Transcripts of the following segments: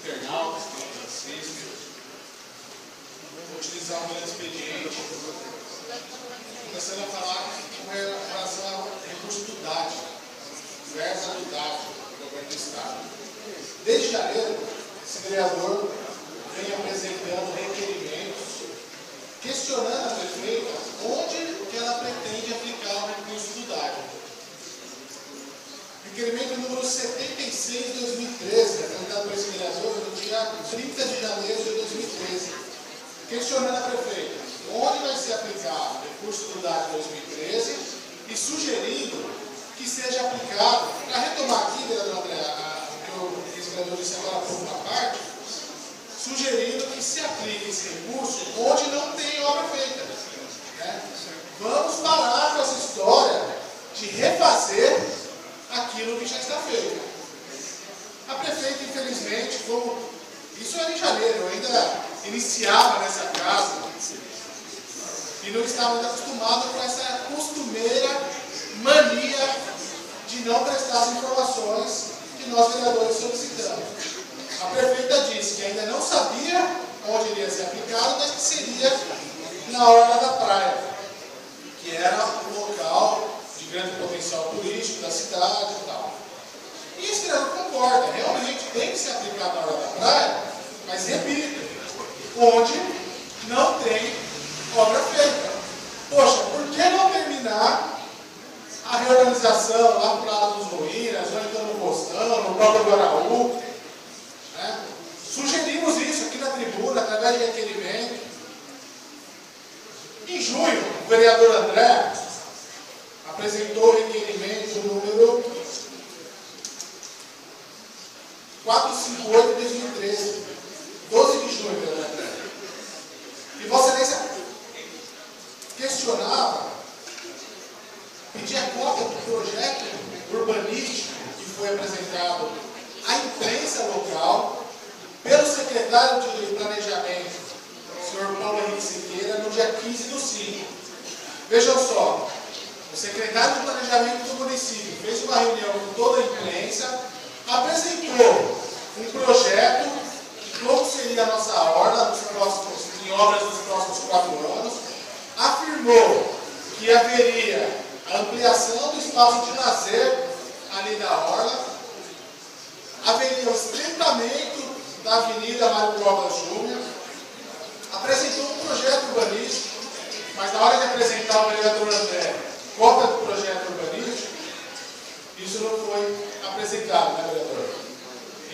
internautas que nos assistem. Vou utilizar um grande expediente, começando a falar com relação ao recurso do DAD, versa do DAD, do governo do Estado. Desde janeiro, esse vereador vem apresentando requerimentos, questionando a prefeita onde que ela pretende aplicar o recurso do DAD. Requerimento número 76 de 2013, apresentado por esse vereador no dia 30 de janeiro de 2013, questionando a prefeita onde vai ser aplicado o recurso do DAD de 2013 e sugerindo que seja aplicado, para retomar aqui, vereador André, o que esse vereador disse agora por uma parte, sugerindo que se aplique esse recurso onde não tem obra feita. Né? Vamos parar com essa história de refazer aquilo que já está feito. A prefeita, infelizmente, como isso era em janeiro, eu ainda iniciava nessa casa e não estava ainda acostumado com essa costumeira mania de não prestar as informações que nós vereadores solicitamos. A prefeita disse que ainda não sabia onde iria ser aplicado, mas que seria na orla da praia, que era o local de grande potencial turístico da cidade e tal. E esse vereador concorda, realmente tem que ser aplicado na orla da praia, mas repito, onde não tem obra feita. Poxa, por que não terminar a reorganização lá para o lado dos Ruínas, ou então no Postão, no próprio Guaraú? Né? Sugerimos isso aqui na tribuna, através de requerimento. Em junho, o vereador André apresentou o requerimento número 458 de 2013, 12 de junho, vereador André. E Vossa Excelência questionava, pedia cópia do projeto urbanístico que foi apresentado à imprensa local pelo secretário de Planejamento, o senhor Paulo Henrique Siqueira, no dia 15 do 5. Vejam só, o secretário de Planejamento do município fez uma reunião com toda a imprensa, apresentou um projeto de como seria a nossa orla em obras nos próximos 4 anos, afirmou que haveria a ampliação do espaço de lazer ali da orla, haveria o estreitamento da Avenida Mário Covas Júnior, apresentou um projeto urbanístico, mas na hora de apresentar ao vereador André cópia do projeto urbanístico, isso não foi apresentado, né, vereador?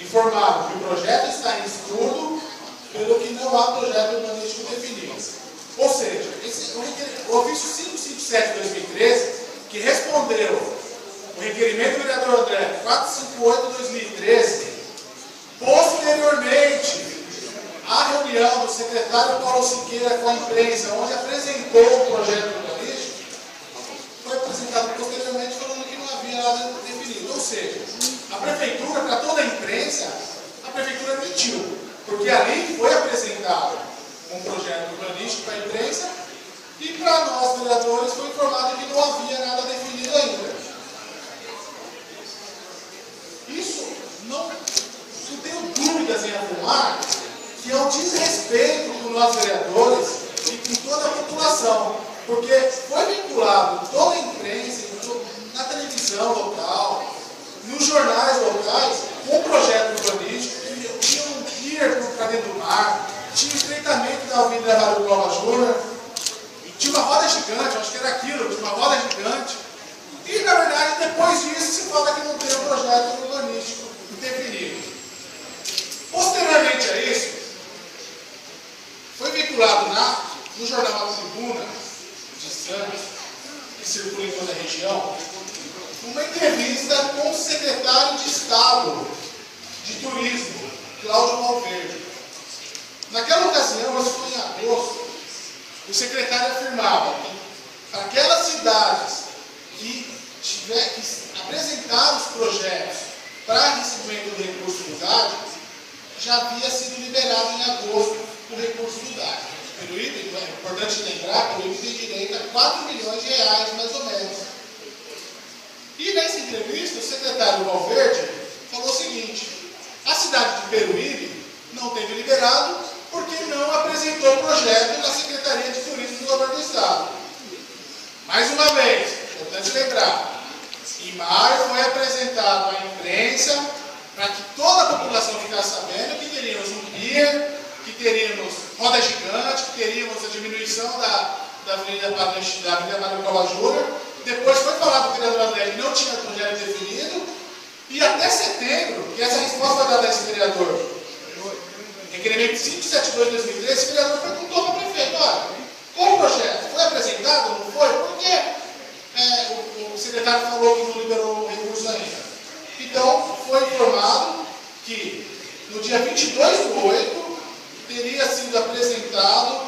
Informado que o projeto está em estudo, pelo que não há projeto urbanístico definido. Ou seja, o ofício 557 de 2013, que respondeu o requerimento do vereador André 458 de 2013, posteriormente à reunião do secretário Paulo Siqueira com a imprensa, onde apresentou o projeto urbanístico, foi apresentado posteriormente falando que não havia nada definido. Ou seja, a prefeitura, para toda a imprensa, a prefeitura mentiu, porque ali foi apresentado um projeto urbanístico para a imprensa e para nós, vereadores, foi informado que não havia nada definido ainda. Isso não tenho dúvidas em afirmar que é um desrespeito com nós, vereadores, e com toda a população, porque foi vinculado toda a imprensa, na televisão local, nos jornais locais, com um projeto urbanístico, tinha um pier para dentro do mar, tinha o estreitamento da Avenida Mário Covas Júnior, tinha uma roda gigante, acho que era aquilo, tinha uma roda gigante. E, na verdade, depois disso, se fala que não tem um projeto urbanístico definido. Posteriormente a isso, foi vinculado no jornal A Tribuna de Santos, que circula em toda a região, uma entrevista com o secretário de Estado de Turismo, Cláudio Valverde. Naquela ocasião, isso foi em agosto, o secretário afirmava que para aquelas cidades que apresentaram os projetos para recebimento do recurso do DAD, já havia sido liberado em agosto o recurso do DAD. Peruíbe, é importante lembrar que o Peruíbe tem direito a 4 milhões de reais, mais ou menos. E nessa entrevista, o secretário Valverde falou o seguinte: a cidade de Peruíbe não teve liberado porque não apresentou o projeto na Secretaria de Turismo do Governo do Estado. Mais uma vez, importante lembrar, em maio foi apresentado à imprensa para que toda a população ficasse sabendo que teríamos um pier, que teríamos roda gigante, que teríamos a diminuição da Avenida Mário Covas Júnior. Depois foi falado que o vereador André que não tinha projeto definido, e até setembro, que essa resposta foi dada a esse vereador, requerimento 572 de 2013, esse vereador perguntou para o prefeito: olha, qual o projeto? Foi apresentado? Não foi? Por que o secretário falou que não liberou o recurso ainda? Então, foi informado que no dia 22/8 teria sido apresentado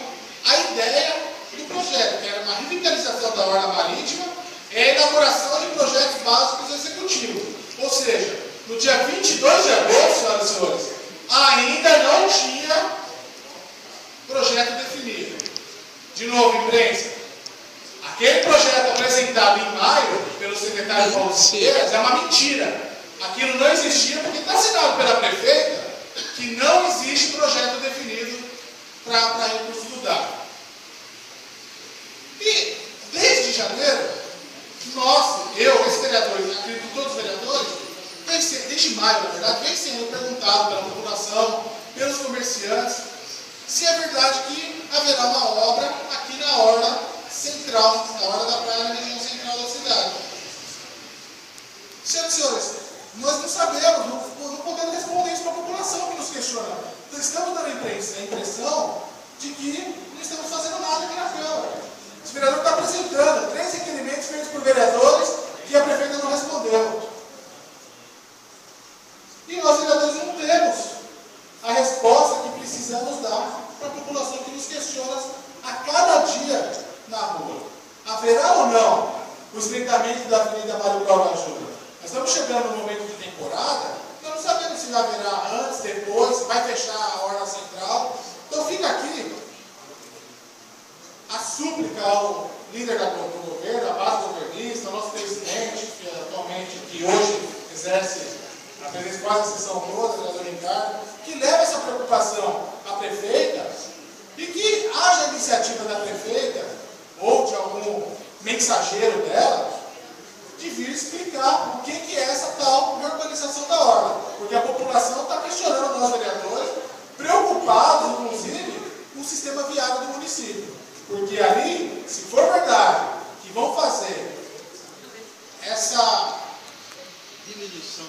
a ideia do projeto, que era uma revitalização da orla marítima e a elaboração de projetos básicos executivos. Ou seja, no dia 22 de agosto, senhoras e senhores, ainda não tinha projeto definido. De novo, imprensa, aquele projeto apresentado em maio pelo secretário Paulo Siqueira é uma mentira. Aquilo não existia porque está assinado pela prefeita que não existe projeto definido para recurso do DAC. E desde janeiro, esse vereador, acredito que todos os vereadores, desde maio, na verdade, vem sendo perguntado pela população, pelos comerciantes, se é verdade que haverá uma obra aqui na orla central, na orla da praia, na região central da cidade. Senhoras e senhores, nós não sabemos, não podemos responder isso para a população que nos questiona. Então, estamos dando a impressão de que não estamos fazendo nada aqui na Câmara. O vereador está apresentando 3 requerimentos feitos por vereadores que a prefeita não respondeu. E nós, vereadores, não temos a resposta que precisamos dar para a população que nos questiona a cada dia na rua. Haverá ou não o estreitamento da Avenida Mário Covas Júnior? Nós estamos chegando no momento de temporada, nós não sabemos se haverá antes, depois, se vai fechar a orla central. Então fica aqui a súplica ao líder do governo, a base governista, ao nosso presidente, que atualmente, que hoje exerce a presidência quase a sessão toda, o vereador Ricardo, que leve essa preocupação à prefeita e que haja iniciativa da prefeita ou de algum mensageiro dela de vir explicar o que é essa tal reorganização da orla. Porque a população está questionando nós, vereadores, preocupados, inclusive, com o sistema viário do município. Porque ali, se for verdade, que vão fazer essa diminuição,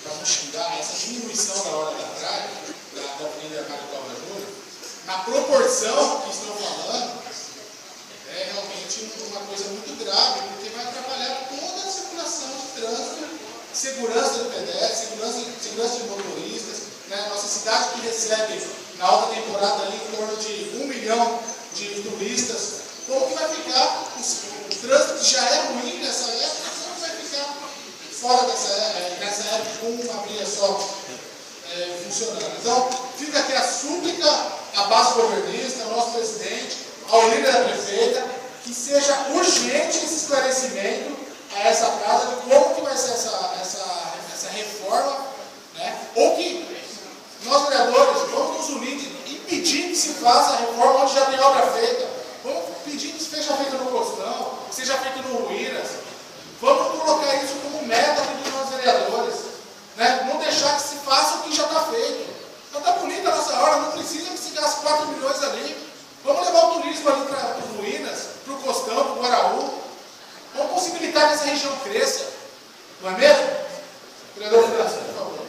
vamos xingar, essa diminuição da orla da praia, da Avenida Mário Covas Júnior, na proporção que estão falando, é realmente uma coisa muito grave, porque vai atrapalhar toda a circulação de trânsito, segurança do pedestre, segurança de motoristas, né? Nossa cidade que recebe na alta temporada ali em torno de 1 milhão de turistas. Como que vai ficar o trânsito que já é ruim nessa época, como vai ficar fora nessa época com uma via só funcionando? Então, fica aqui a súplica à base governista, ao nosso presidente, ao líder da prefeita, que seja urgente esse esclarecimento a essa casa de como que vai ser essa reforma, né? Ou que nós, vereadores, vamos nos unir e impedir que se faça a reforma onde já tem obra feita. Vamos pedir que seja feito no Costão, que seja feito no Ruínas. Vamos colocar isso como meta aqui dos nossos vereadores, né? Não deixar que se faça o que já está feito. Já está bonita a nossa hora, não precisa que se gaste 4 milhões ali. Vamos levar o turismo ali para o Ruínas, para o Costão, para o Guaraú. Vamos possibilitar que essa região cresça. Não é mesmo? Vereador França, por favor.